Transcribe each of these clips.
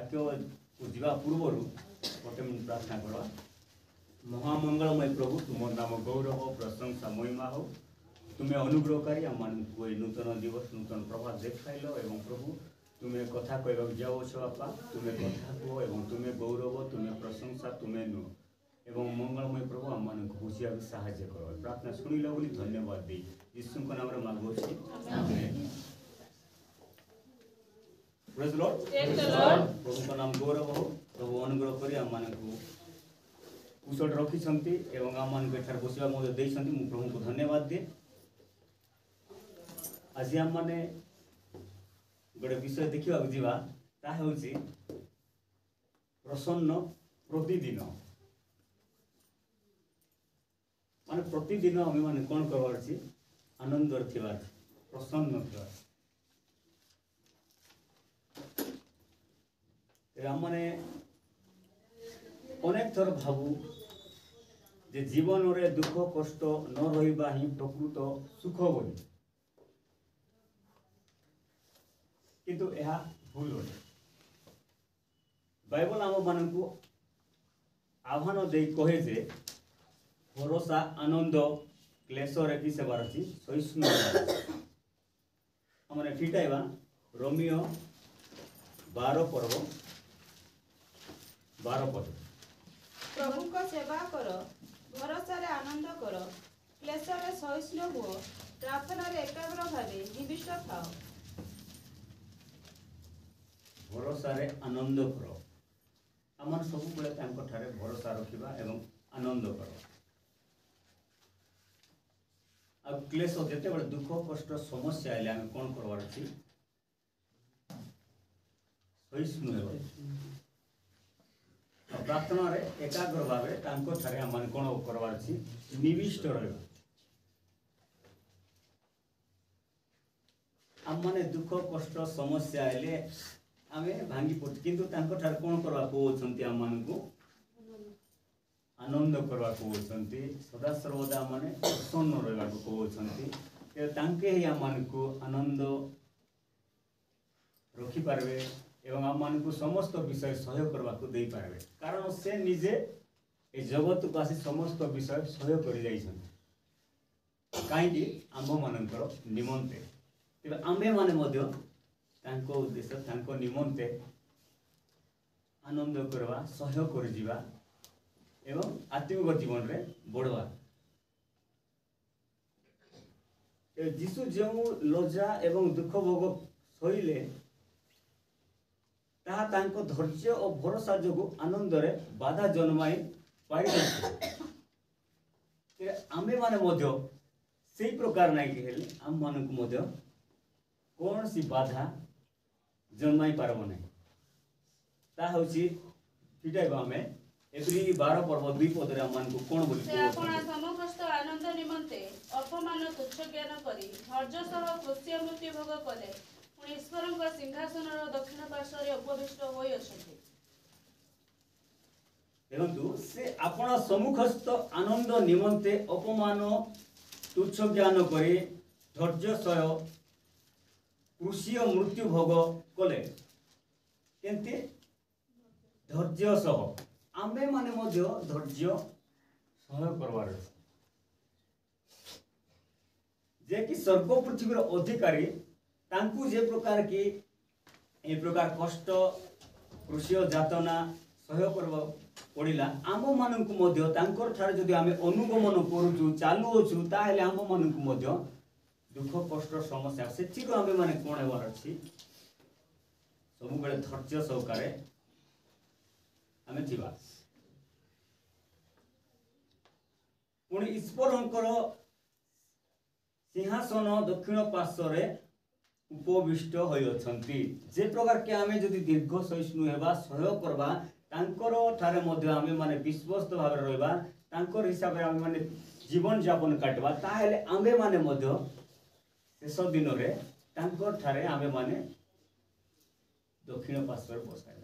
वाक्य को जीवा पूर्वर गोटे मिनट प्रार्थना करवा। महामंगलमय प्रभु तुम नाम गौरव प्रशंसा महिमा हो। तुम्हें अनुग्रहकारी आम मानू नूतन दिवस नूतन प्रभात देखाइल एवं प्रभु तुम्हें कथा कहवा जाओ बापा तुम्हें कथा कह एवं तुम्हें गौरव तुम्हें प्रशंसा तुम्हें नुह एवं मंगलमय प्रभु आम मान बुझा साहाଯ୍य कर। प्रार्थना शुणिल बोली धन्यवाद दी यीशु नाम मागुची प्रेज लॉर्ड। प्रभु का नाम गौरव हो। प्रभु अनुग्रह कर आम मान कुशल रखी एवं आम मान बसवा मु प्रभु को धन्यवाद दिए। आज आम मैंने गोटे विषय देखा जावा प्रसन्न प्रतिदिन माने प्रतिदिन आम मैंने कौन करवार छी आनंद थिबार प्रसन्न थिबार। आम मैंने अनेक थर भावु जे जीवन में दुख कष्ट न रहिबा ही प्रकृत सुख बोली किंतु यह भूल हो। बाइबल आम मान को आह्वान दे कहे जे भरोसा आनंद क्लेश रे कि सेवार अच्छी सहिष्णु आम फिटाइबा रोमियो 12 पर्व 12 पद। प्रभु को सेवा करो भरोसा रे आनंद करो क्लेश रे सहिष्णु हुओ प्रार्थना रे एकाग्र भावे निविष्ट थाओ। भरोसा रे आनंद करो आम सब बेले भरोसा रखा एवं आनंद करो। आ क्लेश जिते बड़े दुख कष्ट समस्या आइले आम कौन करवार अच्छी सहिष्णु प्रार्थना रे एकाग्र भावे ठारे आम कौन करवार अच्छी निविष्ट रहा। आम माने दुख कष्ट समस्या आइले आमे भांगी पड़ किंतु तांको ठार कौन करवा कहउछंती आम मानकु आनंद करवा कहउछंती सदा सर्वदा माने प्रसन्न रहबा कहउछंती ए तांके ही आम मानकु आनंद रखी पारबे एवं आम मानकु समस्त विषय सहयोग करवा को देई पारबे कारण से निजे ए जगत को आसी समस्त विषय सहयोग करि जाइछन काईकि आम मानकर निमंते तेबे आमे माने मध्य तांको उद्देश्य तांको निमंते आनंद करवा सहयोग कर जीवा एवं आत्मिक जीवन रे बढ़वा। जीशु जो लज्जा एवं दुख भोग सहिले ताहा तांको धैर्य और भरोसा जोगु आनंद रे बाधा जन्माई पारि आमे माने मध्य सेही प्रकार नहीं हेले आम मानकु मध्य कौन सी बाधा जन्माई पारब नहीं ता होची फिटाइबा हमें एवरी 12 पर्व 2 पद रे मान को कोन बोली से आपना समस्त आनंद निमंते अपमान तुच्छ ज्ञान करी धैर्य सह कृष्य मृत्यु भोग करे पुनी ईश्वरन का सिंहासन रो दक्षिण पार्श्व रे उपविष्ट होई अछथि। देखंतु से आपना सम्मुखस्थ आनंद निमंते अपमान तुच्छ ज्ञान करी धैर्य सह कृष्य मृत्यु भोग कले केंते धैर्य सह आमे माने मध्य धैर्य सह करवार जे कि स्वर्ग पृथ्वी अधिकारी तांकु जे प्रकार की ए प्रकार कष्ट कृष्य जातना सह करवा पड़िला आम मानकु मध्य तांकर ठारे जदि आमे अनुगमन करूछु चालुछु ताहेले आम मानकु मध्य दुख कष्ट समस्या से आम मैंने कौन होवार अच्छी सब बेले धैर्य सहकारे आमे थिबा पुणी ईश्वरंकर सिंहासन दक्षिण पार्श्व रे उपविष्ट होई अछंती जे प्रकार के आमे जदि दीर्घ सहिष्णु हेबा सहयोग करबा तांकर ठारे मध्य आमे माने विश्वस्त भाव रहबा तांकर हिसाब रे आमे माने जीवन यापन काटबा ताहेले आमे माने मध्य शेष दिन रे तांकर ठारे आमे माने दक्षिण पार्श्व बसाइला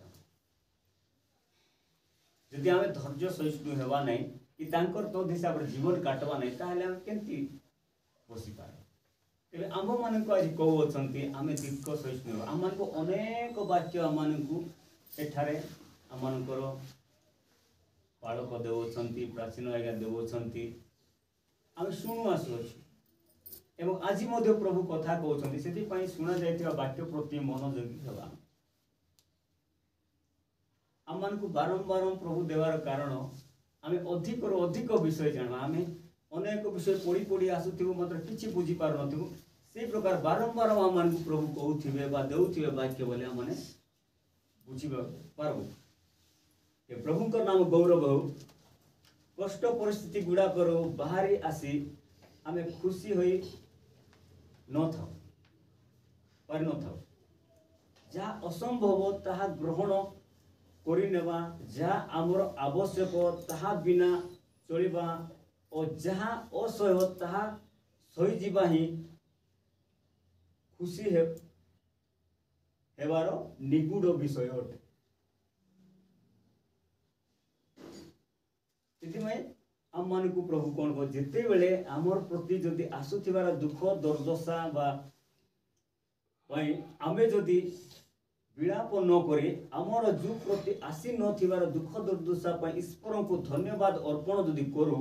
जदि आमे धैर्य सहिष्णु हेबा नहीं कि तांकर तो हिसाब रे जीवन काटबा नहीं ताहेले आमे केंती बसी पार तेरे आम मान को आज कहउछंती आमे दीर्घ सहिष्णु आम मान को अनेक वाक्य आम मान को एठारे आमମାନଙ୍କର पालक देवछंती प्राचीन आज्ञा देवछंती आम शुणु आसुअछु एवं आज मध्य प्रभु कथा कहउछंती सेति पई सुना जायतिबा वाक्य प्रति मनोयोगी हेबा आमମାନଙ୍କୁ बारंबार प्रभु देवार कारण आम अधिक अधिक विषय जानवा आम अनेक विषय पढ़ी पढ़ी आसुथिबु मात्र किछि बुझी पार नथिबु से प्रकार बारंबार आमମାନଙ୍କୁ प्रभु कहउथिबे बा देउथिबे वाक्य बोले आमने बुझी पारबु ए प्रभु का नाम गौरव हो कष्ट परिस्थिति गुड़ा करो बाहरी आसी आम खुशी होई न थाओ पारि न थाओ जहाँ असंभव ताहा ग्रहण करिनेबा जहाँ आमर आवश्यक ताहा बिना चलिबा और जहाँ असह्य ताहा सही जीवा ही खुशी हेबार निगूढ़ विषय अटे आम मान को प्रभु कौन कह जिते बेले आमर प्रति जदि आसुथिबार दुख दुर्दशा बा आमे जदि विलाप न करी आमर जो प्रति आसी नथिबार दुख दुर्दशा पई ईश्वर को धन्यवाद अर्पण जदि करू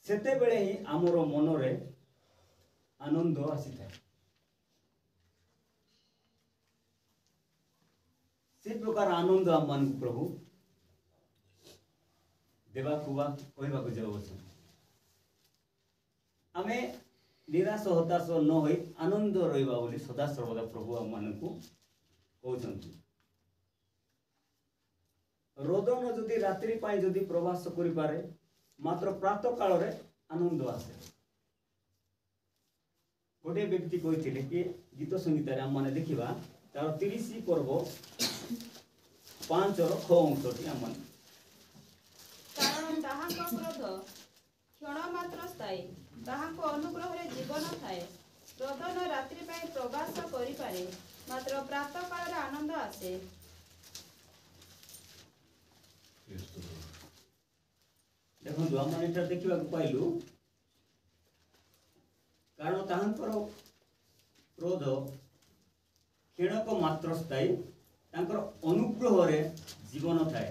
सेते बेले ही आमर मन रे आनंद आसी थाए से प्रकार आनंद आम मान को प्रभु देवाकुवा कहवाक जाऊँ आम निराश हताश न हो आनंद रहा बोली सदा सर्वदा प्रभु आम मान कहते रोदन जदि रात्रि जदि प्रवास करें मात्र प्रातः काल रे आनंद आसे गोटे व्यक्ति कहते कि गीत संगीत आम मैंने देखा तार 30 पर्व 5 ख अंशटी आम कारण ताहाको क्रोध क्षण मात्र स्थायी ताहाको अनुग्रह रे जीवन थाए रोदन रात्रि पई प्रवास करि पारे मात्र प्रातः काल रे आनंद आसे देखो आम एटा देखा पाइलु कारण ताहांकर क्रोध क्षणक मात्र स्थायी तांकर अनुग्रह रे जीवन थाए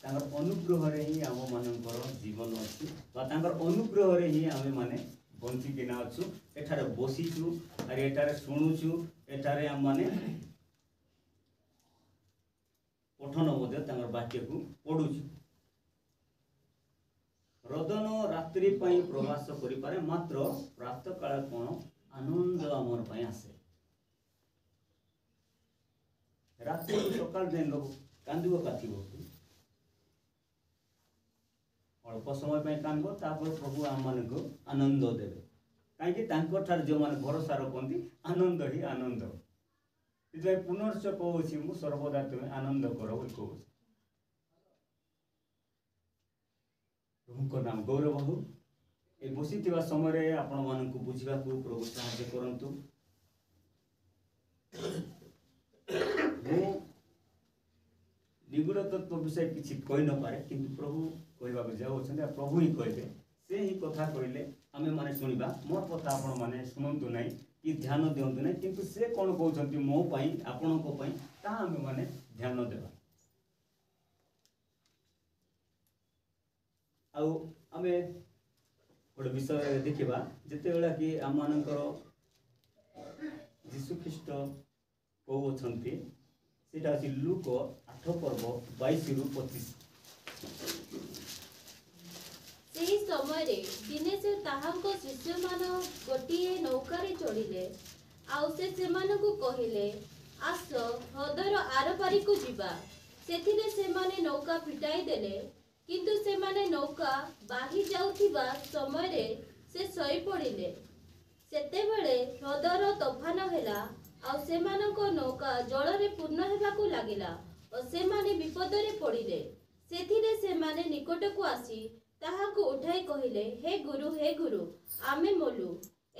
तांकर अनुग्रह रे ही आम मानकर जीवन अच्छी तांकर अनुग्रह रे ही आम माने बंचिकिना अच्छु एठारे बसीचु आर एठारे शुणुचु एठारे आम माने पठन मध्य तांकर वाक्य को पढ़ुचु रोदन रात्रि पई प्रवास करि पारे मात्र प्रातः काल कोन आनंद आमर पई आसे रात्रि सकाल दिन लोग कांदिबो काथिबो अल्प समय पे कांदबो तापर प्रभु आम मान को आनंद देवे कहीं ठार जो मैंने भरोसा रखती आनंद ही आनंद इतने पुनर्च कहूँ मु सर्वदा तुम्हें आनंद कर कहूँ प्रभु नाम गौरव हो ये बसी समय आपण मान बुझा प्रभु साहाय्य करंतु निगूढ़ तत्व विषय किसी कही न पारे किंतु प्रभु कहवाक जाऊँ प्रभु ही कहले से ही कथा कहले आमे माने सुनिबा मोर कथा आपण माने सुनंतु नहीं कि ध्यान दियंतु नहीं किंतु से कौन कहते मो पाई आपण को पाई ता आमे माने ध्यान देबा आउ आमे गोटे विषय देखा जिते बेला कि आम मानकर जीशु ख्रीस्ट कहते सेटा अछि लूक 8 पर्व 22 रु 25 सेही समय रे दिने से ताहांको शिष्य मान गोटिए नौकारे चढ़िले आउ से सेमानकु कहिले आस हृदयर आरपारी को जीवा सेथिरे सेमाने नौका फिटाई देले किंतु सेमाने नौका बाही जाउथिबा समय रे से सई पड़िले सेते बेले हृदयर तोफान हेला आउ सेमानक नौका जल रे पूर्ण हेबाकू लागिला और सेमाने विपद रे पड़िले सेथिरे सेमाने निकट को आसी ताहाको उठाई कहिले हे गुरु आमे मोलु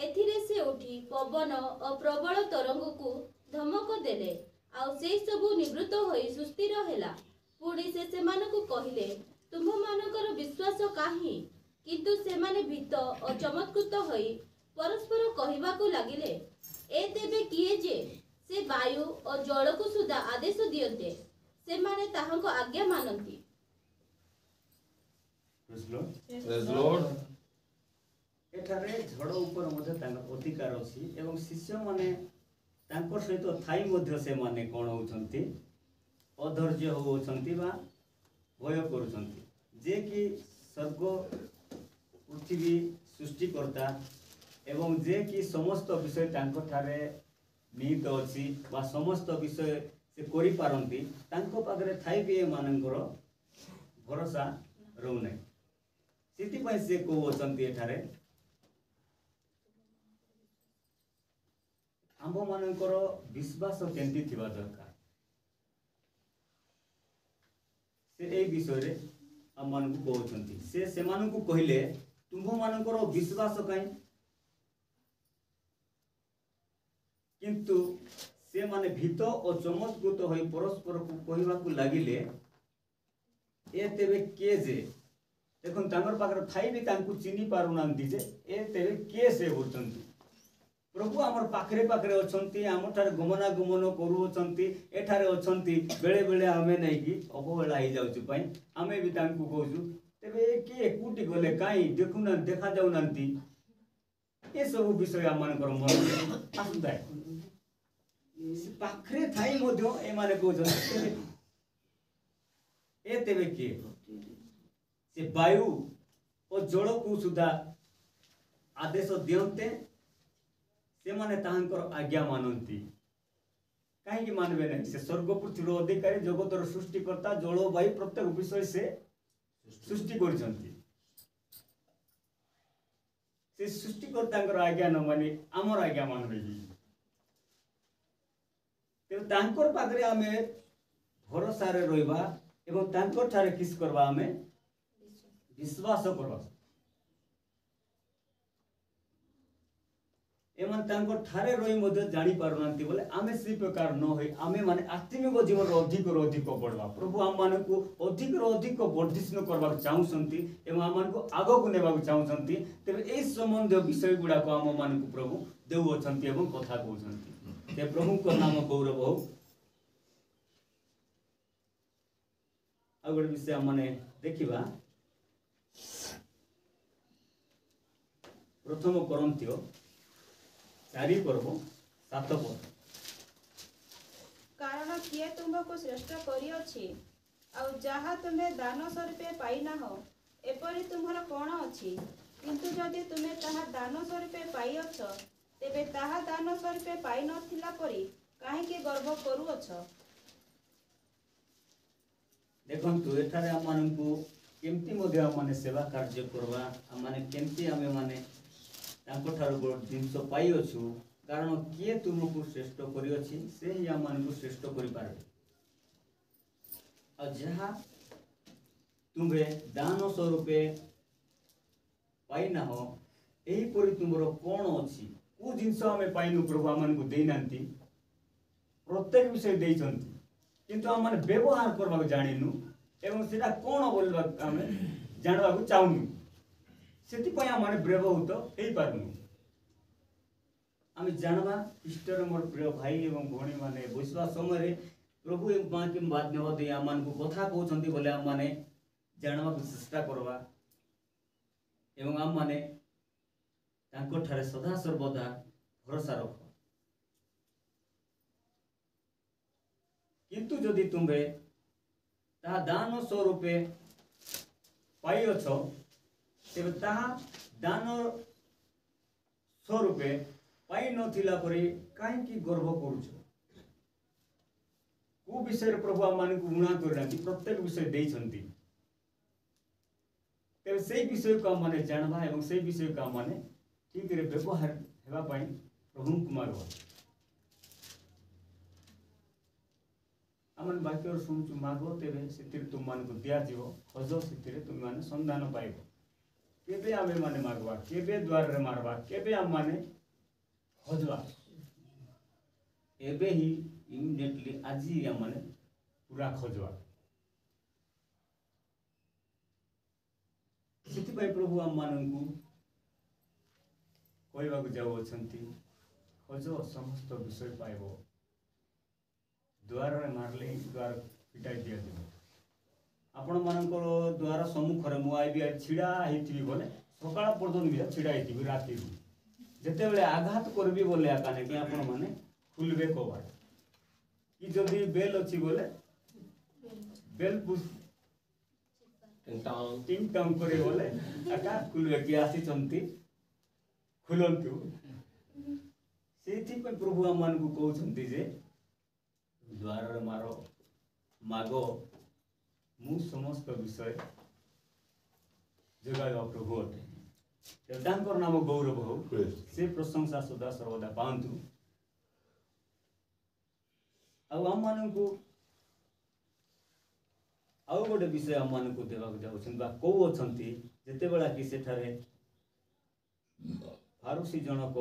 एथिरे से उठी पवन और प्रबल तरंग को धमक देले आउ से सबु निवृत्त होई सुस्थिर हेला पुणी से सेमानकु कहिले तुम मानकर विश्वास काहे किंतु सेमाने भीत और चमत्कृत होई परस्पर कहिबाकू लागिले ए तेबे किए जे से से वायु और जल को सुधा आदेश दियन्ते सेमाने ताहांको आज्ञा मानन्ति। Praise Lord. एठारे झड़ ऊपर मध्य तांकर अधिकार अछि एवं शिष्य माने तांकर सहित थाई मध्य से माने कोन होउछंती अधैर्य होउछंती बा भय करूछंती जे कि स्वर्ग पृथ्वी सृष्टिकर्ता एवं जे कि समस्त विषय तांकर ठारे निहित अछि बा समस्त विषय से करि पारंती तांको पाखरे थाई भी मानकर भरोसा रहउ नै सेति पय से को होचंती एठारे आम्भ मानकर विश्वास केंती थिबा दरकार से ए विषय रे हम मानकु कहउछंती से मानकु कहिले तुम मानकर विश्वास काई किंतु से माने भीत और चमत्कृत होई परस्पर को कहिबा को लागिले ए तेबे के जे देखन तांगर पाकर थाई भी तांकु चिनी पारु नांती जे ए तेबे के से होचंती प्रभु आमर पाखरे पाखरे अछंती आमठार गमना गमन करू अछंती एठारे अछंती बेले बेले आमे नै कि अबहेला हे जाउछु पई आमे भी तांकु कहूछु तेबे के कुटी गले काई देखु ना देखा जाउ नांती ए सब विषय आम मानकर मन आसुदाय पाखरे थाई मध्य ए माने कहउछन ए तेबे के से वायु और जल को सुधा आदेश दियन्ते से माने ताहांकर आज्ञा मानन्ती काहे कि मानबे नै से स्वर्ग पृथ्वीर अधिकारी जगतर सृष्टिकर्ता जल वायु प्रत्येक विषय से सृष्टि करिसंती से सृष्टिकर्तांकर आज्ञा न माने हमर आज्ञा मानबे कि ते तांकर पाखरे आमे भरोसा रे रहबा एवं तांकर ठारे किस करबा आमे विश्वास करबा एमन तांको ठारे रही मध्य जानी पारुनांती बोले आमे से प्रकार न होई आमे माने आत्मिक जीवन अधिक बढ़वा प्रभु आम मान को अधिक वर्धिष्णु करबा चाहुसंती एवं आम मान को आगो को नेबा चाहुसंती तबे ए संबंध विषय गुडा को आम मान को प्रभु देउ अछंती एवं कथा कहउसंती ते प्रभु को नाम गौरव हो अगड़ विषय हम माने देखिबा प्रथम कोरिन्थियो 4 पर्व 7 पद कारण किए तुमको श्रेष्ठ करिअछि आ जहा तुम्हें दान स्वरूपे पाइना हो एपरि तुम्हारा कोण अछि किंतु जदि तुम्हें ताहा दान स्वरूपे पाइअछ तेबे ताहा दान स्वरूपे पाइ नथिला परि काहे के गर्व करूअछ देखंतु एठारे हम मानकु केमती मध्ये हम माने सेवा कार्य करबा हम माने केमती हमें माने तांको ठारो गोड जिंस पाई अछु कारण किए तुमको श्रेष्ठ करि अछि से ही हम मानकु श्रेष्ठ करि पारबे आ जहा तुम्हे दान स्वरूपे पाई ना हो एही परि तुमरो कोन अछि को जिंस हमें पाइनु प्रभु हमन को देई नांती प्रत्येक विषय देई छंती किंतु हम माने व्यवहार करबा जानिनु एवं सेटा कोन बोलबा हमें जानबा को चाहुनु सेति पय हम माने व्यवहृत हेई पारुनु आमे जानबा इष्टर मोर प्रिय भाई एवं भणी माने बसवा समय रे प्रभु एक मां के माध्यम दे आमान को कथा कहउछंती बोले हम माने जानबा को चेष्टा करबा एवं हम माने तांको ठारे सदा सर्वदा भरोसा रख किंतु जदि तुम्हे ता दान स्वरूपे पाई अछ तेबे ताहा दान स्वरूपे पाई नथिला परे काहे की गर्व करूछ को विषय प्रभु आमान को उणा करलांती प्रत्येक विषय देई छंती तेबे सेई विषय को माने जानबा एवं सेई विषय को माने ठीक रे व्यवहार हेबा पई प्रभु कुमार हो आमन वाक्य और सुनचु मागो तेबे सेतिर तुम मान को दिया जीवो खोजो सेतिर तुम माने संधान पाइबो केबे आमे माने मागवा केबे द्वार रे मारवा केबे आम माने खोजवा एबे ही इमिडिएटली आजी आम माने पूरा खोजवा सेति पई प्रभु आम मानन को कहबा को जाउ अछंती खोजो समस्त विषय पाइबो द्वार मारले द्वार पिटाई दिया दियो आपण मानकर द्वार सम्मुखरे मु आइबी छिड़ा हेतिबी बोले सकाळ पर्यंत भी छिड़ा हेतिबी राति जेते बेले आघात करबी बोले आकाने कि आपण माने खुलबे कबाड़ कि जदि बेल अछि बोले बेल पुस टिंग टंग करे बोले आका खुलबे कि आसी चंती खुलंतु सेति पे प्रभु आमान को कहउछंती जे द्वार मारो मागो मु समस्त विषय जगाइबा प्रभु अटे तांकर नाम गौरव हो से प्रशंसा सदा सर्वदा पांतु आम मान को आउ गोटे विषय आम मान को देवा जाउछन बा को अछंती जते बेला कि सेठारे फारुसी जनक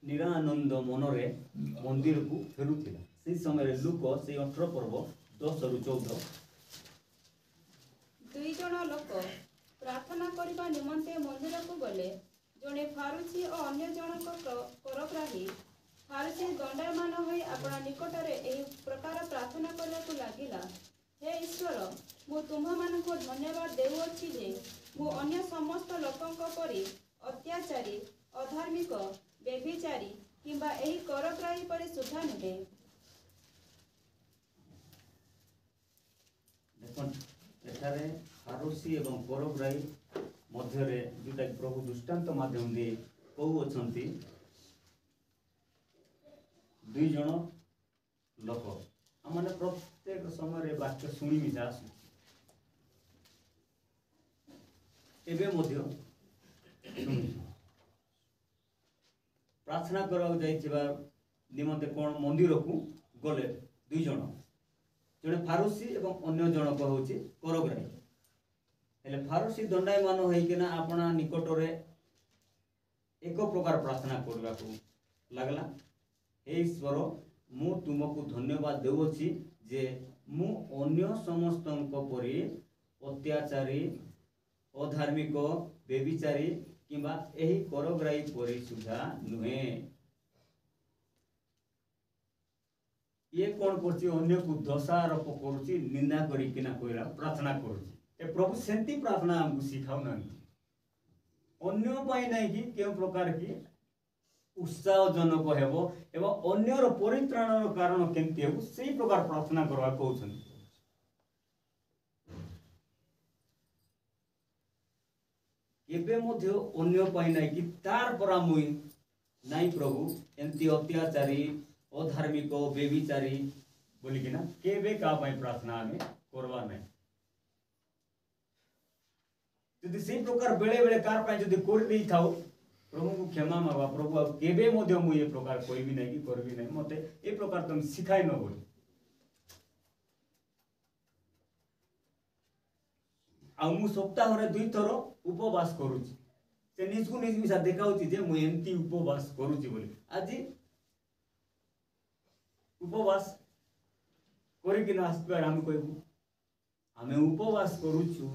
निरानंद मनरे मंदिर को फेरुथिला से समय लुक से 18 पर्व 10 रु 14 दुई जण लोक प्रार्थना करबा निमंते मंदिर को गले जणे फारुसी और अन्य जनक करग्राही फारुसी दंडायमान होई अपना निकटरे एही प्रकार प्रार्थना करबा को लागिला हे ईश्वर मु तुम्हा मानको धन्यवाद देउछि जे मु अन्य समस्त लोकंक परि अत्याचारी अधार्मिक बेभिचारी किंबा एही करग्राही परि सुधा नुहे देखन एठारे फारुसी एवं करग्राही मध्यरे जोटा प्रभु दृष्टांत माध्यम दे कहू अछंती दुई जण लोक आमने प्रत्येक समय वाक्य शुणी मिसा आसु एबे मध्य प्रार्थना करबाक जाइथिबा निमंते कोन मंदिर को गले दुई जण जणे फारुसी एवं अन्य जनक होची करग्राही हेले फारुसी दंडायमान होइकिना आपना निकटरे एक प्रकार प्रार्थना करबा को लागला हे ईश्वर मु तुमको धन्यवाद देउछि जे मु अन्य समस्तंक परि अत्याचारी अधार्मिक बेविचारी किंबा एही करग्राही परि सुधा नुहे ये कौन करछि अन्य को दोषारोप करूछि निंदा करी किना कोइला प्रार्थना करूछि ए प्रभु सेंती प्रार्थना हमको सिखाउ नांती अन्य पाई नै कि केउ प्रकार की उत्साहजनक हेबो एवं अन्यर परित्राणर कारण केमती हेबो सेही प्रकार प्रार्थना करबा कहउछन एबे मध्य अन्य पाई नै कि तार परा मुई नाई प्रभु एंती अत्याचारी अधार्मिक बेविचारी बोली कि ना केबे का पाई प्रार्थना आमे करबा नै यदि से प्रकार बेले बेले कार पाई यदि कर देई थाओ प्रभु को क्षमा मांगवा प्रभु अब केबे मध्य मु ये प्रकार कोई भी नहीं कि करबी नहीं मते ए प्रकार तुम सिखाई न बोली आ मु सप्ताह रे दुई थरो उपवास करूची से निजकु निज मिसा देखाउची जे मु एंती उपवास करूची बोली आज उपवास करी कि ना आस्पर हम कहबू हमें उपवास करूछु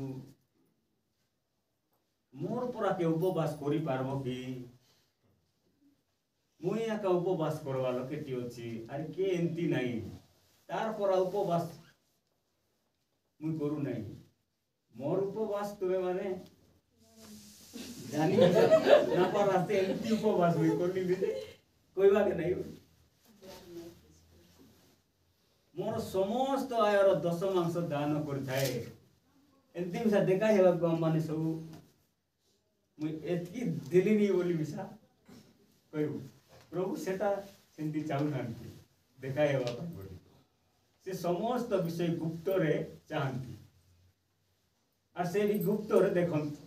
मोर परा के उपवास करी पारबो कि मुई का उपवास करवा लो केटी अछि अरे के एंती नहीं तार परा उपवास मुई करू नहीं मोर उपवास तुमे माने जानी ना पर रास्ते एंती उपवास मुई करली बिते कोइबा के नहीं मोर समस्त आयर दशमांश दान कर थाए एंती मिसा देखा हेबा को माने सब मुई एतकी दिली नहीं बोली मिसा कहू प्रभु सेटा सेंती चाहू नांती देखा हेबा पई बोली से समस्त विषय गुप्त रे चाहंती और से भी गुप्त रे देखंती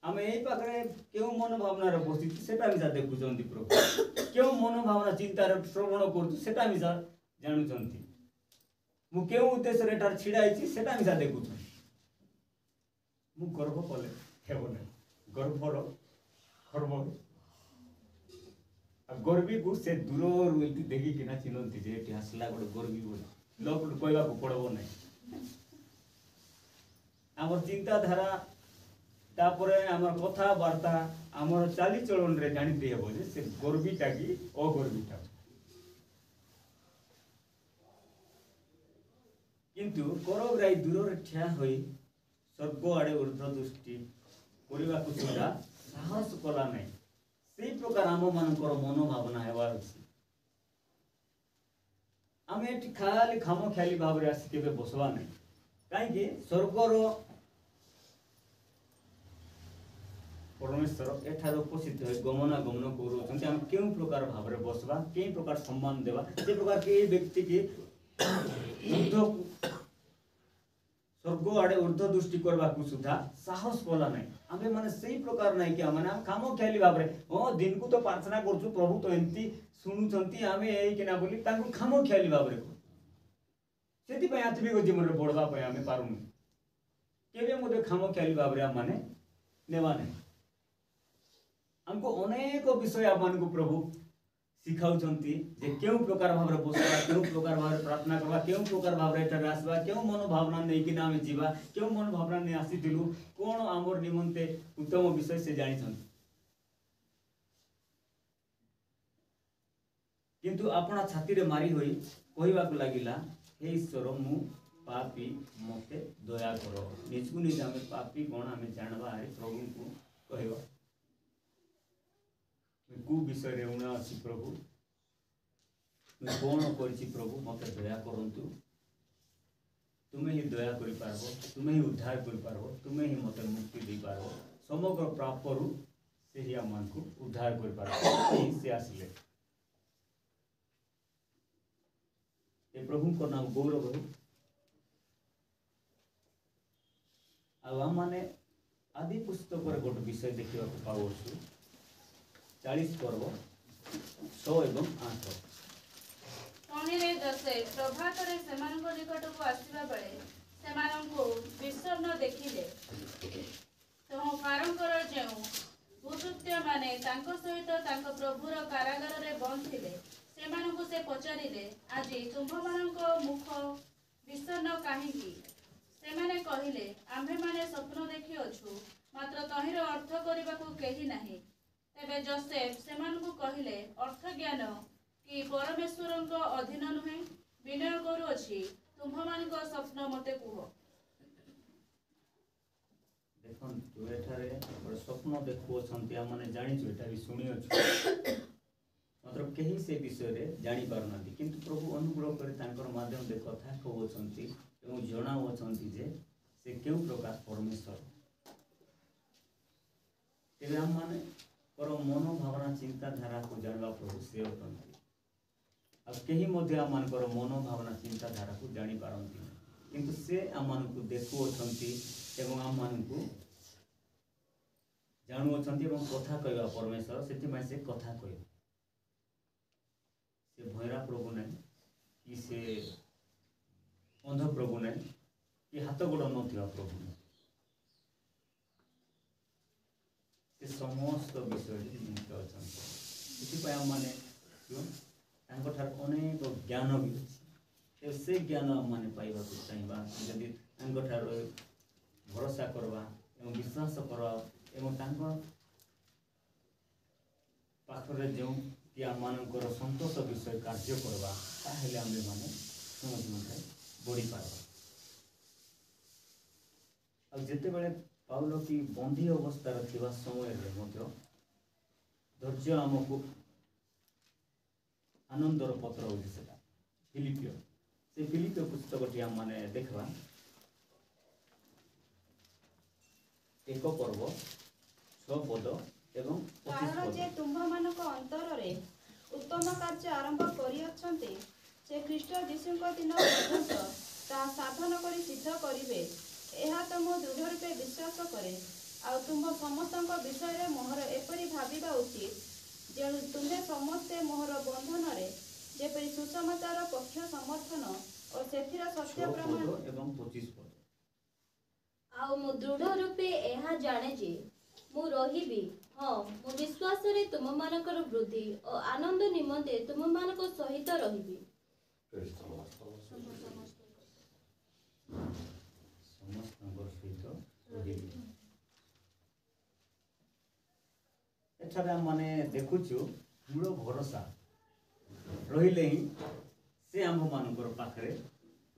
आमे एई पाखरे केउ मन भावना रे बसिती सेटा मिसा देखुचंती प्रभु केउ मन भावना चिंता रे श्रवण करतु सेटा मिसा जानुचंती मु केउ उद्देश्य रे टार छिडाइछि सेटा मिसा देखुछु मु गर्व कले हेबो नै गर्वर खर्व आ गर्वी को से दूर रुइति देखि किना चिनंती जे एटी हसला गोड गर्वी बोल लोक कहबा को पड़बो नै हमर चिंता धारा तापर आमर कथबार्ता आमर चालीचलन रे जानी दे हेबो जे से गर्वीटा कि अगर्वीटा किंतु करग्राई दूर ठिया होई स्वर्ग आड़े ऊर्ध्व दृष्टि करबा को सुधा साहस कला नै सेई प्रकार आम मानकर मनोभावना हेबार अछि आमे एठी खाली खाम ख्याली भाव रे आसी केबे बसवा नै काई कि स्वर्गर परमेश्वर एठार उपस्थित हो गमनागमन करूँ आम क्यों प्रकार भाव में बसवा कई प्रकार सम्मान देवा से प्रकार के व्यक्ति की स्वर्ग आड़े ऊर्ध्व दृष्टि करने को सुधा साहस कला ना आम मैंने से प्रकार ना कि मैंने काम ख्याली भाव में हाँ दिन को तो प्रार्थना करूँ प्रभु तो एमती शुणुंट आम यना बोली खाम ख्याली भाव में से आत्मिक जीवन में बढ़ापी आम पारूँ केवे खाम ख्याली भाव में आम मैंने नेवा नहीं हमको अनेक विषय आपको प्रभु शिखाउछंती जे क्यों प्रकार भाव में बसवा क्यों प्रकार भाव में प्रार्थना करवा क्यों प्रकार भाव में आसवा क्यों मनोभावना नहीं कि आम जीवा क्यों मनोभावना नहीं आसीलु कौन आमर निमंते उत्तम विषय से जानी किंतु अपना छाती रे मारी होई कहवा को लगिला हे ईश्वर मु पापी मते दया करो निजकु निज आम पापी कौन आम जानवा प्रभु को कहवा कु विषय रे उना अछि प्रभु मैं कौन करछि प्रभु मते दया करंतु तुम्हें ही दया करि पारबो तुम्हें ही उद्धार करि पारबो तुम्हें ही मते मुक्ति दे पारबो समग्र प्रापरु से ही आमान को उद्धार करि पारबो एही से आसिले ए प्रभु को नाम गौरव हो आ हम माने आदि पुस्तक पर गोट विषय देखिबा को पाउछु 40 पर्व 6 एवं 8 तणिरे जोसेफ प्रभातरे सेमानक निकटକୁ ଆସିବା ବେଳେ ସେମାନଙ୍କୁ ବିଷଣ୍ଣ ଦେଖିଲେ ତେଣୁ ଫାରୋଙ୍କର ଯେଉଁ ଭୂସୁତ୍ୟମାନେ ତାଙ୍କ ସହିତ ତାଙ୍କ ପ୍ରଭୁର କାରାଗାରରେ ବନ୍ଦ ଥିଲେ ସେମାନଙ୍କୁ ସେ ପଚାରିଲେ ଆଜି ତୁମ୍ଭମାନଙ୍କ ମୁଖ ବିଷଣ୍ଣ କାହିଁକି ସେମାନେ କହିଲେ ଆମ୍ଭେମାନେ ସ୍ୱପ୍ନ ଦେଖିଅଛୁ ମାତ୍ର ତହିଁର ଅର୍ଥ କରିବାକୁ କେହି ନାହିଁ तेबे जोसेफ सेमानकु कहिले अर्थ ज्ञान कि परमेश्वरଙ୍କ अधीन नुहे विनय करूअछि तुम्भमानक स्वप्न मते कुह देखन तू एठारे स्वप्न देखु छंती आ माने जानि छु एटा भी सुनि अछि मात्र केही से विषय रे जानि पारनाती किंतु प्रभु अनुग्रह करे तांकर माध्यम दे कथा कहउ छंती एवं जणाउ छंती जे से केउ प्रकार परमेश्वर तेबे हम माने पर मनोभावना चिंताधारा को जानवा प्रभु से होती अब कहीं मध्य आमर मनोभावना चिंताधारा को जानी पारती किंतु से आम को देखुअछंती एवं आम को जानुअछंती एवं कथा कहवा परमेश्वर से कथा कह से भैरा प्रभु नहीं कि से अंध प्रभु नहीं कि हाथ गोड़ नथिबा प्रभु नहीं समस्त विषय जीवित अच्छा मैंने अनेक ज्ञान भी अच्छे से ज्ञान मैंने पाइबा चाहिए जदि भरोसा करवा एवं विश्वास करवा एवं पाखरे जो कि आम मानकर संतोष विषय कार्य करवा ताहेले आमे माने समझ बढ़ी पारबा अब जेते बेले पाउलो की बंधी अवस्था थिबा समय रे मध्य धैर्य आमको आनंदर पत्र होछि सेटा फिलिपियो से फिलिपियो पुस्तक टी हम माने देखबा एक पर्व 6 पद एवं 25 कारण पद जे तुम्भमानक अंतर रे उत्तम कार्य आरंभ करि अछंती से ख्रीष्ट यीशुଙ୍କ दिन पर्यंत ता साधन करी सिद्ध करिवे एहा तो मो दृढ़ रूपे विश्वास करे आ तुम समस्त विषय मोहर एपरी भाविबा उचित जे तुम्हें समस्ते मोहर बंधन रे जेपरी सुसमाचार पक्ष समर्थन और सेथिरा सत्य प्रमाण एवं 25 पद आ मो दृढ़ रूपे एहा जाने जे मु रहिबी हाँ मो विश्वास रे तुम मानकर वृद्धि और आनंद निमंते तुम मानक सहित रहिबी समस्त सहित रहिबी ଏଠାରେ ଆମମାନେ ଦେଖୁଛୁ ଦୃଢ଼ ଭରସା ରହିଲେ ହିଁ ସେ ଆମ୍ଭମାନଙ୍କର ପାଖରେ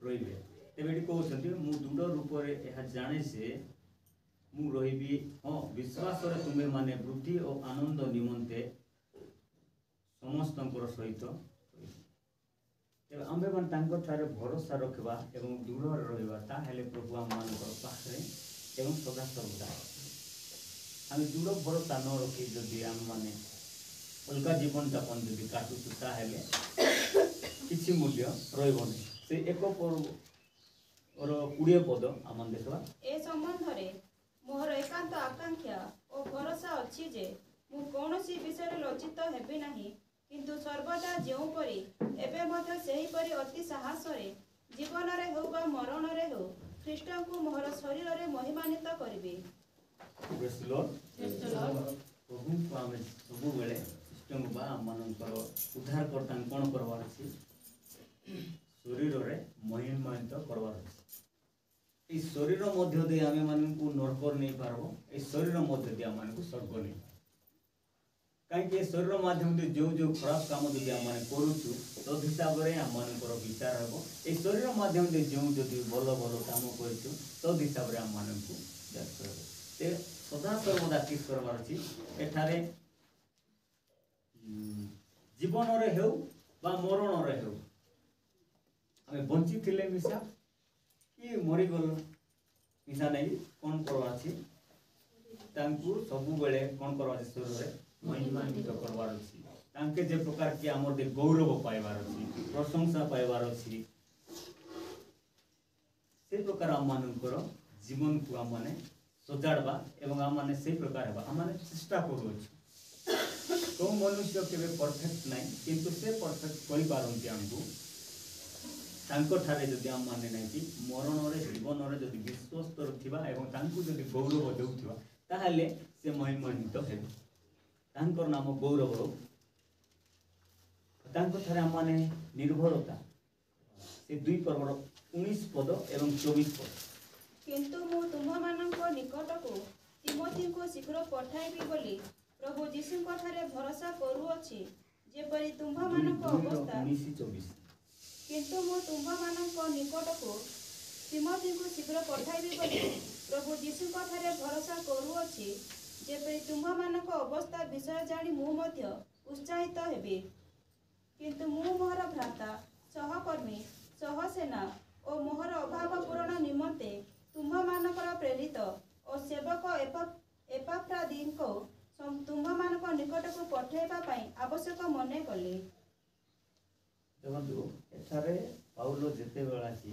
ରହିବେ। ତେବେ ଏଠି କହୁଛନ୍ତି ମୁଁ ଦୃଢ଼ ରୂପରେ ଏହା ଜାଣେ ଯେ ମୁଁ ରହିବି। ହଁ, ବିଶ୍ୱାସରେ ତୁମେମାନେ ବୃଦ୍ଧି ଓ ଆନନ୍ଦ ନିମନ୍ତେ ସମସ୍ତଙ୍କର ସହିତ ରହିବି। ତେବେ ଆମ୍ଭେମାନେ ତାଙ୍କଠାରେ ଭରସା ରଖିବା ଏବଂ ଦୃଢ଼ରେ ରହିବା, ତାହେଲେ ପ୍ରଭୁ ଆମମାନଙ୍କର ପାଖରେ ଏବଂ ସଦାସର୍ବଦା। ଆମେ ଦୃଢ଼ ଭରସା ନ ରଖି ଯଦି ଆମମାନେ ଅଲଗା ଜୀବନଯାପନ ଯଦି କାଟୁଛୁ ତାହେଲେ କିଛି ମୂଲ୍ୟ ରହିବନି। ସେ 1 ପର୍ବର 20 ପଦ ଆମମାନେ ଦେଖିବା। ଏ ସମ୍ବନ୍ଧରେ ମୋର ଏକାନ୍ତ ଆକାଂକ୍ଷା ଓ ଭରସା ଅଛି ଯେ ମୁଁ କୌଣସି ବିଷୟରେ ଲଜ୍ଜିତ ହେବି ନାହିଁ, କିନ୍ତୁ ସର୍ବଦା ଯେଉଁପରି ଏବେ ମଧ୍ୟ ସେହିପରି ଅତି ସାହସରେ ଜୀବନରେ ହେଉ ବା ମରଣରେ ହେଉ ଖ୍ରୀଷ୍ଟଙ୍କୁ ମୋର ଶରୀରରେ ମହିମାନ୍ୱିତ କରିବି। Praise the Lord. ପ୍ରଭୁଙ୍କୁ ଆମେ ସବୁବେଳେ ଖ୍ରୀଷ୍ଟଙ୍କୁ ବା ଆମମାନଙ୍କର ଉଦ୍ଧାରକର୍ତ୍ତାଙ୍କୁ କ'ଣ କରବାର ଅଛି? ଶରୀରରେ ମହିମାନ୍ୱିତ କରବାର ଅଛି। এই ଶରୀର ମଧ୍ୟ ଦେଇ ଆମେମାନଙ୍କୁ ନରକରେ ନେଇପାରିବ, এই ଶରୀର ମଧ୍ୟ ଦେଇ ଆମମାନଙ୍କୁ ସ୍ୱର୍ଗ ନେଇପାରିବ। କାହିଁକି ଏ ଶରୀର ମାଧ୍ୟମରେ ଯେଉଁ ଖରାପ କାମ ଯଦି ଆମମାନେ କରୁଛୁ ତଦ ହିସାବରେ ଆମମାନଙ୍କର ବିଚାର ହେବ। এই ଶରୀର ମାଧ୍ୟମରେ ଯଦି ଭଲ ଭଲ କାମ କରୁଛୁ ତଦ ହିସାବରେ ଆମମାନଙ୍କୁ ଯାଚ ହେବ। ସେ ସଦାସର୍ବଦା କିସ୍ କରବାର ଅଛି? ଏଠାରେ ଜୀବନରେ ହେଉ ବା ମରଣରେ ହେଉ ଆମେ ବଞ୍ଚିଥିଲେ ମିଶା କି ମରିଗଲ ମିଶା ନେଇ କ'ଣ କରବାର ଅଛି? ତାଙ୍କୁ ସବୁବେଳେ କ'ଣ କରବାର ଅଛି? ଶରୀରରେ ମହିମାନ୍ୱିତ କରବାର ଅଛି। ତାଙ୍କେ ଯେ ପ୍ରକାର କି ଆମର ଗୌରବ ପାଇବାର ଅଛି, ପ୍ରଶଂସା ପାଇବାର ଅଛି, ସେ ପ୍ରକାର ଆମମାନଙ୍କର ଜୀବନକୁ ଆମମାନେ ସଜାଡ଼ବା ଏବଂ ଆମମାନେ ସେଇ ପ୍ରକାର ହେବା ଆମମାନେ ଚେଷ୍ଟା କରୁଅଛୁ। କେଉଁ ମନୁଷ୍ୟ କେବେ ପରଫେକ୍ଟ ନାହିଁ, କିନ୍ତୁ ସେ ପରଫେକ୍ଟ କରିପାରନ୍ତି ଆମକୁ ତାଙ୍କଠାରେ ଯଦି ଆମମାନେ ନାହିଁ କି ମରଣରେ ଜୀବନରେ ଯଦି ବିଶ୍ୱସ୍ତ ଥିବା ଏବଂ ତାଙ୍କୁ ଯଦି ଗୌରବ ଦେଉଥିବା ତାହେଲେ ସେ ମହିମାନ୍ୱିତ ହେବେ। ତାଙ୍କର ନାମ ଗୌରବ। ତାଙ୍କଠାରେ ଆମମାନେ ନିର୍ଭରତା। ସେ 2 ପର୍ବର 19 ପଦ ଏବଂ 24 ପଦ। କିନ୍ତୁ ମୁଁ ତୁମମାନଙ୍କ ନିକଟକୁ ତିମୋଥୀଙ୍କୁ ଶୀଘ୍ର ପଠାଇବି ବୋଲି ପ୍ରଭୁ ଯୀଶୁଙ୍କଠାରେ ଭରସା କରୁଅଛି, ଯେପରି ତୁମ୍ଭମାନଙ୍କ ଅବସ୍ଥା। କିନ୍ତୁ ମୁଁ ତୁମ୍ଭମାନଙ୍କ ନିକଟକୁ ତିମୋଥୀଙ୍କୁ ଶୀଘ୍ର ପଠାଇବି ବୋଲି ପ୍ରଭୁ ଯୀଶୁଙ୍କଠାରେ ଭରସା କରୁଅଛି, ଯେପରି ତୁମ୍ଭମାନଙ୍କ ଅବସ୍ଥା ବିଷୟ ଜାଣି ମୁଁ ମଧ୍ୟ ଉତ୍ସାହିତ ହେବି। କିନ୍ତୁ ମୁଁ ମୋର ଭ୍ରାତା, ସହକର୍ମୀ, ସହସେନା ଓ ମୋହର ଅଭାବ ପୂରଣ ନିମନ୍ତେ ତୁମ୍ଭମାନଙ୍କର ପ୍ରେରିତ ଓ ସେବକ ଏପାଫ୍ରାଦିଙ୍କୁ ତୁମ୍ଭମାନଙ୍କ ନିକଟକୁ ପଠାଇବା ପାଇଁ ଆବଶ୍ୟକ ମନେ କଲି। ଦେଖନ୍ତୁ, ଏଠାରେ ପାଉଲ ଯେତେବେଳେ ଆସି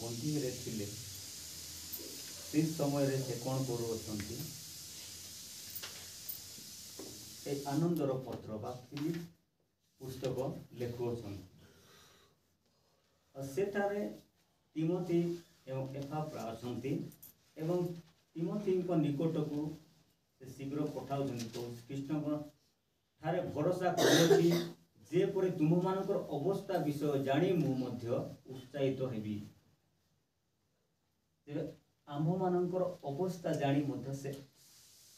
ବନ୍ଦୀରେ ଥିଲେ ସେ ସମୟରେ ସେ କ'ଣ କରୁଅଛନ୍ତି? ଏ ଆନନ୍ଦର ପତ୍ର ବା ଫିଲିପ ପୁସ୍ତକ ଲେଖୁଅଛନ୍ତି। ସେଠାରେ ତିମୋଥୀ ଏବଂ ଏପାଫ୍ରା ଅଛନ୍ତି ଏବଂ ତିମୋଥୀଙ୍କ ନିକଟକୁ ସେ ଶୀଘ୍ର ପଠାଉଛନ୍ତି। ଖ୍ରୀଷ୍ଟଙ୍କ ଠାରେ ଭରସା କରୁଅଛି, ଯେପରି ତୁମମାନଙ୍କର ଅବସ୍ଥା ବିଷୟ ଜାଣି ମୁଁ ମଧ୍ୟ ଉତ୍ସାହିତ ହେବି। ତେବେ ଆମ୍ଭମାନଙ୍କର ଅବସ୍ଥା ଜାଣି ମଧ୍ୟ ସେ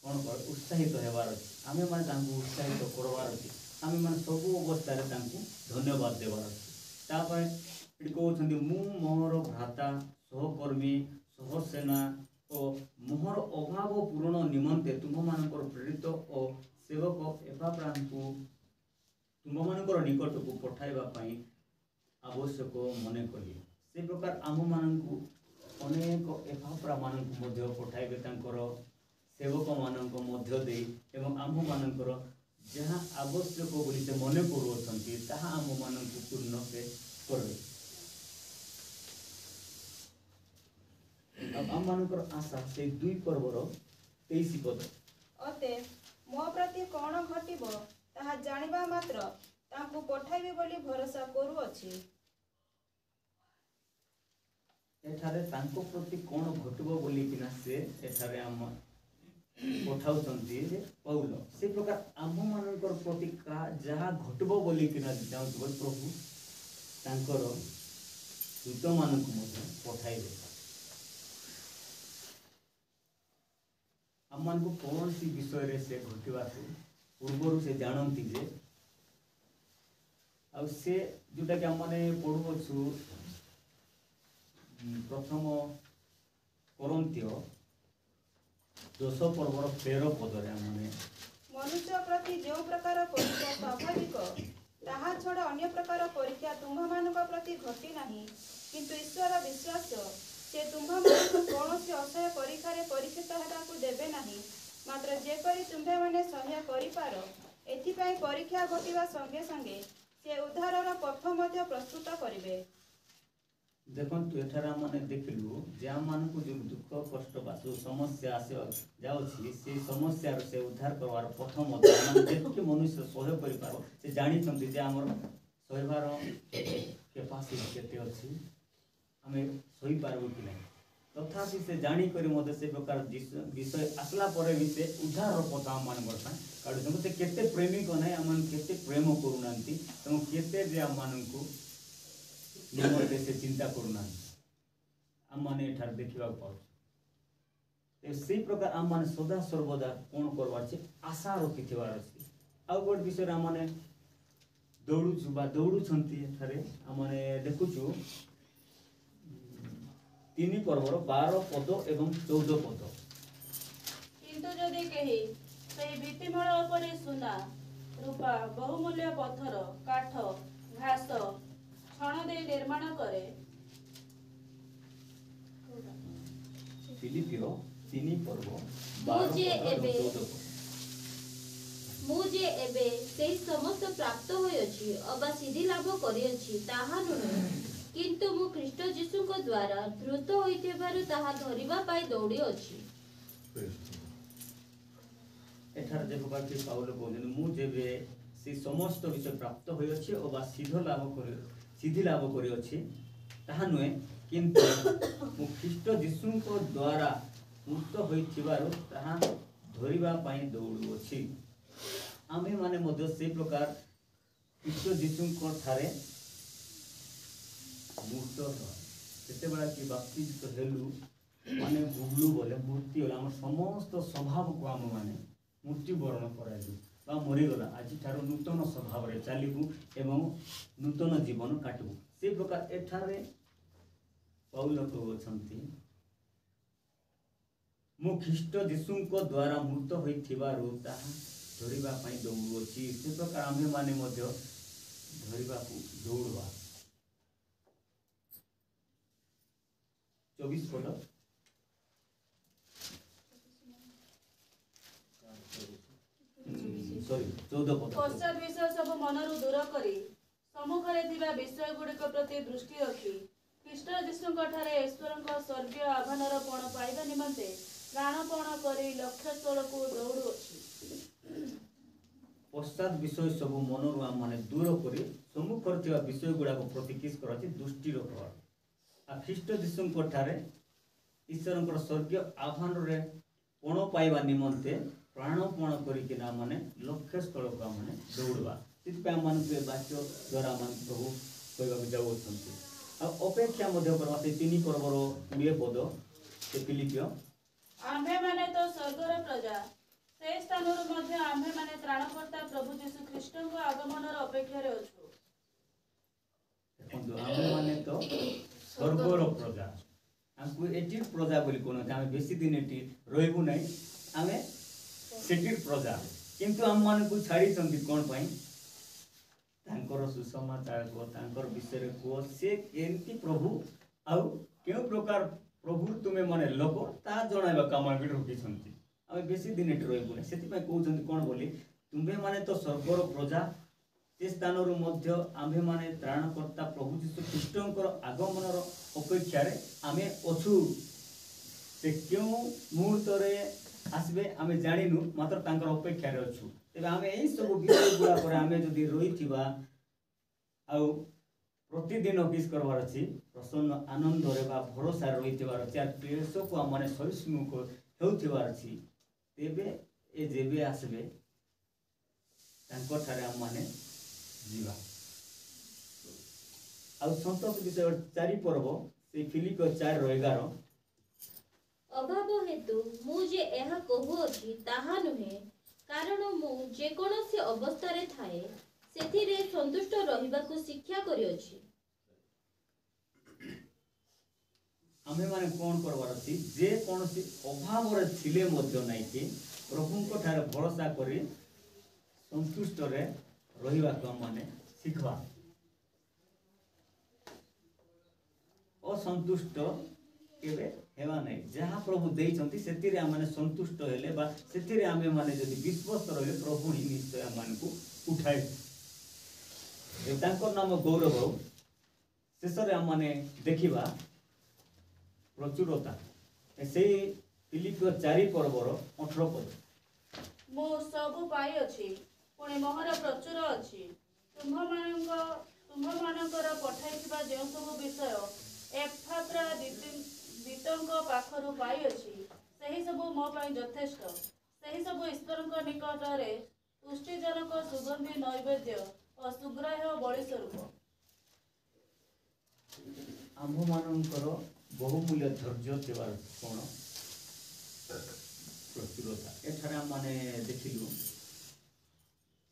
କ'ଣ କରେ? ଉତ୍ସାହିତ ହେବାର ଅଛି। ଆମେମାନେ ତାଙ୍କୁ ଉତ୍ସାହିତ କରବାର ଅଛି। ଆମେମାନେ ସବୁ ଅବସ୍ଥାରେ ତାଙ୍କୁ ଧନ୍ୟବାଦ ଦେବାର ଅଛି। ତାପରେ ଏଠି କହୁଛନ୍ତି ମୁଁ ମୋର ଭ୍ରାତା, ସହକର୍ମୀ, ସହସେନା ଓ ମୋହର ଅଭାବ ପୂରଣ ନିମନ୍ତେ ତୁମମାନଙ୍କର ପ୍ରେରିତ ଓ ସେବକ ଏପାଫ୍ରାଙ୍କୁ ତୁମମାନଙ୍କର ନିକଟକୁ ପଠାଇବା ପାଇଁ ଆବଶ୍ୟକ ମନେ କଲି। ସେ ପ୍ରକାର ଆମମାନଙ୍କୁ ଅନେକ ଏପାଫ୍ରାମାନଙ୍କୁ ମଧ୍ୟ ପଠାଇବେ ତାଙ୍କର ସେବକମାନଙ୍କ ମଧ୍ୟ ଦେଇ ଏବଂ ଆମ୍ଭମାନଙ୍କର ଯାହା ଆବଶ୍ୟକ ବୋଲି ସେ ମନେ କରୁଅଛନ୍ତି ତାହା ଆମମାନଙ୍କୁ ପୂର୍ଣ୍ଣ ସେ କରିବେ। ଆମମାନଙ୍କର ଆଶା ସେଇ 2 ପର୍ବର 23 ପଦ। ଅତଏବ ମୋ ପ୍ରତି କ'ଣ ଘଟିବ ତାହା ଜାଣିବା ମାତ୍ର ତାଙ୍କୁ ପଠାଇବି ବୋଲି ଭରସା କରୁଅଛି। ଏଠାରେ ତାଙ୍କ ପ୍ରତି କ'ଣ ଘଟିବ ବୋଲିକିନା ସେ ଏଠାରେ ଆମ ପଠାଉଛନ୍ତି ଯେ ପୌଲ ସେ ପ୍ରକାର ଆମ୍ଭମାନଙ୍କର ପ୍ରତି ଯାହା ଘଟିବ ବୋଲିକିନା ଚାହୁଁଥିବ ପ୍ରଭୁ ତାଙ୍କର ଦୂତମାନଙ୍କୁ ମଧ୍ୟ ପଠାଇବେ। ଆମମାନଙ୍କୁ କୌଣସି ବିଷୟରେ ସେ ଘଟିବାକୁ ପୂର୍ବରୁ ସେ ଜାଣନ୍ତି ଯେ ଆଉ ସେ ଯେଉଁଟାକି ଆମମାନେ ପଢ଼ୁଅଛୁ ପ୍ରଥମ କରନ୍ତୀୟ 10 ପର୍ବର 13 ପଦରେ ଆମମାନେ ମନୁଷ୍ୟ ପ୍ରତି ଯେଉଁ ପ୍ରକାର ପରୀକ୍ଷା ସ୍ୱାଭାବିକ ତାହା ଛଡ଼ା ଅନ୍ୟ ପ୍ରକାର ପରୀକ୍ଷା ତୁମ୍ଭମାନଙ୍କ ପ୍ରତି ଘଟି ନାହିଁ। କିନ୍ତୁ ଈଶ୍ୱର ବିଶ୍ୱାସ୍ୟ, ସେ ତୁମ୍ଭମାନଙ୍କୁ କୌଣସି ଅସହ୍ୟ ପରୀକ୍ଷାରେ ପରୀକ୍ଷିତ ହେବାକୁ ଦେବେ ନାହିଁ, ମାତ୍ର ଯେପରି ତୁମ୍ଭେମାନେ ସହ୍ୟ କରିପାର ଏଥିପାଇଁ ପରୀକ୍ଷା ଘଟିବା ସଙ୍ଗେ ସଙ୍ଗେ ସେ ଉଦ୍ଧାରର ପଥ ମଧ୍ୟ ପ୍ରସ୍ତୁତ କରିବେ। ଦେଖନ୍ତୁ ଏଠାରେ ଆମମାନେ ଦେଖିଲୁ ଯେ ଆମମାନଙ୍କୁ ଯେଉଁ ଦୁଃଖ କଷ୍ଟ ବା ଯେଉଁ ସମସ୍ୟା ଯାଉଛି ସେଇ ସମସ୍ୟାର ସେ ଉଦ୍ଧାର କରିବାର ପଥ ମଧ୍ୟ ଆମେ ଯେତିକି ମନୁଷ୍ୟ ସହ୍ୟ କରିପାର ସେ ଜାଣିଛନ୍ତି ଯେ ଆମର ସହିବାର କେପାସିଟି କେତେ ଅଛି, ଆମେ ସହିପାରିବୁ କି ନାହିଁ। ତଥାପି ସେ ଜାଣିକରି ମଧ୍ୟ ସେ ପ୍ରକାର ବିଷୟ ଆସିଲା ପରେ ବି ସେ ଉଦ୍ଧାରର ପଥ ଆମମାନଙ୍କର ପାଇଁ କାଢ଼ୁଛନ୍ତି। ସେ କେତେ ପ୍ରେମିକ ନାହିଁ, ଆମମାନଙ୍କୁ କେତେ ପ୍ରେମ କରୁନାହାନ୍ତି ଏବଂ କେତେ ଯେ ଆମମାନଙ୍କୁ ନିମନ୍ତେ ସେ ଚିନ୍ତା କରୁନାହାନ୍ତି ଆମମାନେ ଏଠାରେ ଦେଖିବାକୁ ପାଉଛୁ। ସେଇ ପ୍ରକାର ଆମମାନେ ସଦା ସର୍ବଦା କ'ଣ କରବାର ଅଛି, ଆଶା ରଖିଥିବାର ଅଛି। ଆଉ ଗୋଟେ ବିଷୟରେ ଆମମାନେ ଦୌଡ଼ୁଛୁ ବା ଦୌଡ଼ୁଛନ୍ତି ଏଠାରେ ଆମମାନେ ଦେଖୁଛୁ 3 ପର୍ବର 12 ପଦ ଏବଂ 14 ପଦ। କିନ୍ତୁ ଯଦି କେହି ସେହି ଭିତ୍ତିମୂଳ ଉପରେ ସୁନା, ରୂପା, ବହୁମୂଲ୍ୟ ପଥର, କାଠ, ଘାସ, ଛଣ ଦେଇ ନିର୍ମାଣ କରେ। ଫିଲିପିଓ 3 ପର୍ବ ମୁଁ 12 ଯେ ପଦ ଏବଂ ଏବେ 14 ପଦ। ମୁଁ ଯେ ଏବେ ସେହି ସମସ୍ତ ପ୍ରାପ୍ତ ହୋଇଅଛି ଅବା ସିଦ୍ଧି ଲାଭ କରିଅଛି ତାହା ନୁହେଁ, କିନ୍ତୁ ମୁଁ ଖ୍ରୀଷ୍ଟ ଯୀଶୁଙ୍କ ଦ୍ୱାରା ଧୃତ ହୋଇଥିବାରୁ ତାହା ଧରିବା ପାଇଁ ଦୌଡ଼ିଅଛି। ଏଠାରେ ଯେ ପ୍ରକାର ପାଉଲ କହୁଛନ୍ତି ମୁଁ ଯେବେ ସେ ସମସ୍ତ ବିଷୟ ପ୍ରାପ୍ତ ହୋଇଅଛି ଅବା ସିଦ୍ଧି ଲାଭ କରିଅଛି ତାହା ନୁହେଁ, କିନ୍ତୁ ମୁଁ ଖ୍ରୀଷ୍ଟ ଯୀଶୁଙ୍କ ଦ୍ୱାରା ମୁକ୍ତ ହୋଇଥିବାରୁ ତାହା ଧରିବା ପାଇଁ ଦୌଡ଼ୁଅଛି। ଆମେମାନେ ମଧ୍ୟ ସେଇ ପ୍ରକାର ଖ୍ରୀଷ୍ଟ ଯୀଶୁଙ୍କ ଠାରେ ମୁକ୍ତ ଯେତେବେଳେ କି ବାପ୍ତିସ୍ମ ହେଲୁ ମାନେ ଭୁଗଲୁ ବୋଲେ ମୃତ୍ୟୁ ହେଲା ଆମ ସମସ୍ତ ସ୍ୱଭାବକୁ ଆମମାନେ ମୃତ୍ୟୁବରଣ କରାଇଲୁ ବା ମରିଗଲା। ଆଜିଠାରୁ ନୂତନ ସ୍ୱଭାବରେ ଚାଲିବୁ ଏବଂ ନୂତନ ଜୀବନ କାଟିବୁ। ସେ ପ୍ରକାର ଏଠାରେ ପାଉଲ କହୁଛନ୍ତି ମୁଁ ଖ୍ରୀଷ୍ଟ ଯୀଶୁଙ୍କ ଦ୍ୱାରା ମୁକ୍ତ ହୋଇଥିବାରୁ ତାହା ଧରିବା ପାଇଁ ଦୌଡ଼ୁଅଛି। ସେ ପ୍ରକାର ଆମେମାନେ ମଧ୍ୟ ଧରିବାକୁ ଦୌଡ଼ିବା। 24 ପଦ ସରି 14 ପଦ। ପଶ୍ଚାତ୍ ବିଷୟ ସବୁ ମନରୁ ଦୂର କରି ସମ୍ମୁଖରେ ଥିବା ବିଷୟ ଗୁଡ଼ିକ ପ୍ରତି ଦୃଷ୍ଟି ରଖି ଖ୍ରୀଷ୍ଟ ଯୀଶୁଙ୍କ ଠାରେ ଈଶ୍ୱରଙ୍କ ସ୍ୱର୍ଗୀୟ ଆହ୍ୱାନର ପଣ ପାଇବା ନିମନ୍ତେ ପ୍ରାଣପଣ କରି ଲକ୍ଷ୍ୟସ୍ଥଳକୁ ଦୌଡ଼ୁଅଛି। ପଶ୍ଚାତ୍ ବିଷୟ ସବୁ ମନରୁ ଆମମାନେ ଦୂର କରି ସମ୍ମୁଖରେ ଥିବା ବିଷୟ ଗୁଡ଼ାକ ପ୍ରତି କିସ୍ କରାଛି ଦୃଷ୍ଟି ରଖିବା। ଆଉ ଖ୍ରୀଷ୍ଟ ଯୀଶୁଙ୍କ ଠାରେ ଈଶ୍ୱରଙ୍କର ସ୍ୱର୍ଗୀୟ ଆହ୍ୱାନରେ ପଣ ପାଇବା ନିମନ୍ତେ ପ୍ରାଣପଣ କରିକିନା ମାନେ ଲକ୍ଷ୍ୟସ୍ଥଳକୁ ଆମମାନେ ଦୌଡ଼ିବା। ସେଥିପାଇଁ ଆମମାନଙ୍କୁ ଏ ବାକ୍ୟ ଦ୍ୱାରା ଆମମାନେ ପ୍ରଭୁ କହିବାକୁ ଯାଉଅଛନ୍ତି। ଆଉ ଅପେକ୍ଷା ମଧ୍ୟ କରିବା ସେ 3 ପର୍ବର 20 ପଦ ସେ ଫିଲିପିଓ ଆମ୍ଭେମାନେ ତ ସ୍ୱର୍ଗର ପ୍ରଜା, ସେ ସ୍ଥାନରୁ ମଧ୍ୟ ଆମ୍ଭେମାନେ ତ୍ରାଣକର୍ତ୍ତା ପ୍ରଭୁ ଯୀଶୁ ଖ୍ରୀଷ୍ଟଙ୍କ ଆଗମନର ଅପେକ୍ଷାରେ ଅଛୁ। ଦେଖନ୍ତୁ ଆମେମାନେ ତ ସ୍ୱର୍ଗର ପ୍ରଜା, ଆମକୁ ଏଠି ପ୍ରଜା ବୋଲି କହୁନାହାନ୍ତି। ଆମେ ବେଶୀ ଦିନ ଏଠି ରହିବୁ ନାହିଁ, ଆମେ ସେଠିର ପ୍ରଜା। କିନ୍ତୁ ଆମମାନଙ୍କୁ ଛାଡ଼ିଛନ୍ତି କ'ଣ ପାଇଁ? ତାଙ୍କର ସୁସମାଚାର କୁହ, ତାଙ୍କର ବିଷୟରେ କୁହ, ସେ କେମିତି ପ୍ରଭୁ ଆଉ କେଉଁ ପ୍ରକାର ପ୍ରଭୁ ତୁମେ ମାନେ ଲୋକ ତାହା ଜଣାଇବାକୁ ଆମକୁ ରଖିଛନ୍ତି। ଆମେ ବେଶୀ ଦିନ ଏଠି ରହିବୁ ନାହିଁ। ସେଥିପାଇଁ କହୁଛନ୍ତି କ'ଣ ବୋଲି ତୁମ୍ଭେମାନେ ତ ସ୍ୱର୍ଗର ପ୍ରଜା, ସେ ସ୍ଥାନରୁ ମଧ୍ୟ ଆମ୍ଭେମାନେ ତ୍ରାଣକର୍ତ୍ତା ପ୍ରଭୁ ଯୀଶୁ ଖ୍ରୀଷ୍ଟଙ୍କର ଆଗମନର ଅପେକ୍ଷାରେ ଆମେ ଅଛୁ। ସେ କେଉଁ ମୁହୂର୍ତ୍ତରେ ଆସିବେ ଆମେ ଜାଣିନୁ, ମାତ୍ର ତାଙ୍କର ଅପେକ୍ଷାରେ ଅଛୁ। ତେବେ ଆମେ ଏହିସବୁ ବିଷୟ ଗୁଡ଼ାକରେ ଆମେ ଯଦି ରହିଥିବା ଆଉ ପ୍ରତିଦିନ କିସ୍ କରିବାର ଅଛି, ପ୍ରସନ୍ନ ଆନନ୍ଦରେ ବା ଭରସାରେ ରହିଥିବାର ଅଛି, ଆଉ କ୍ଲେଶକୁ ଆମମାନେ ସହିଷ୍ଣୁ ହେଉଥିବାର ଅଛି, ତେବେ ଏ ଯେବେ ଆସିବେ ତାଙ୍କଠାରେ ଆମମାନେ ଯିବା। ଆଉ ସନ୍ତୋଷ ବିଷୟ 4 ପର୍ବ ସେ ଫିଲିପିଓ 4:11 ଅଭାବ ହେତୁ ମୁଁ ଯେ ଏହା କହୁଅଛି ତାହା ନୁହେଁ, କାରଣ ମୁଁ ଯେକୌଣସି ଅବସ୍ଥାରେ ଥାଏ ସେଥିରେ ସନ୍ତୁଷ୍ଟ ରହିବାକୁ ଶିକ୍ଷା କରିଅଛି। आमे माने कौन करवार अछि जे कोनसी अभाव रे थिले मध्य नै कि प्रभुଙ୍କ ठारे भरोसा करी संतुष्ट रे रहिबा को माने सिखवा। असंतुष्ट केबे हेवा नै, जहा प्रभु देइछंती सेतिरे आमे संतुष्ट हेले बा सेतिरे आमे माने जदि विश्वास रहले प्रभु ही निश्चय आमान को उठाए। ए तांकर नाम गौरव शेषरे आमे देखिबा प्रचुरता से फिलिपियो 4 पर्वर 18 पद। ମୁଁ ସବୁ ପାଇଅଛି ପୁଣି ମୋହର ପ୍ରଚୁର ଅଛି। ତୁମ୍ଭମାନଙ୍କର ପଠାଇଥିବା ଯେଉଁ ସବୁ ବିଷୟ ଏପାଫ୍ରା ଦୀତଙ୍କ ପାଖରୁ ପାଇଅଛି ସେହି ସବୁ ମୋ ପାଇଁ ଯଥେଷ୍ଟ। ସେହି ସବୁ ଈଶ୍ୱରଙ୍କ ନିକଟରେ ତୁଷ୍ଟିଜନକ ସୁଗନ୍ଧି ନୈବେଦ୍ୟ ଓ ସୁଗ୍ରାହ୍ୟ ବଳି ସ୍ୱରୂପ। आम्भମାନଙ୍କର बहुमूल्य धैर्य देवार कोण प्रचुरता एठारे माने देखिलु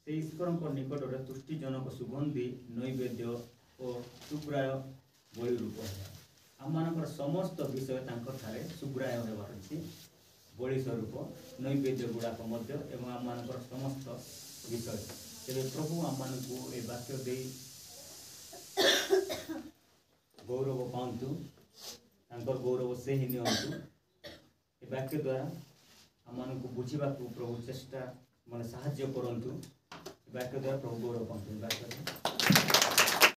से ईश्वरଙ୍କ निकटरे तुष्टिजनक सुगंधि नैवेद्य और सुग्राह्य बलि रूप आमମାନଙ୍କର समस्त विषय तांकर ठारे सुग्राह्य हेबार अछि। बलि स्वरूप नैवेद्य गुड़ाक मध्य एवं आमମାନଙ୍କର समस्त विषय तेरे प्रभु आमମାନଙ୍କୁ ए वाक्य दे गौरव पांतु तांकर गौरव से ही नियंतु। ए वाक्य द्वारा आमମାନଙ୍କୁ बुझिबा को प्रभु चेष्टा माने साहाय्य करंतु। वाक्य द्वारा प्रभु गौरव पांतु। वाक्य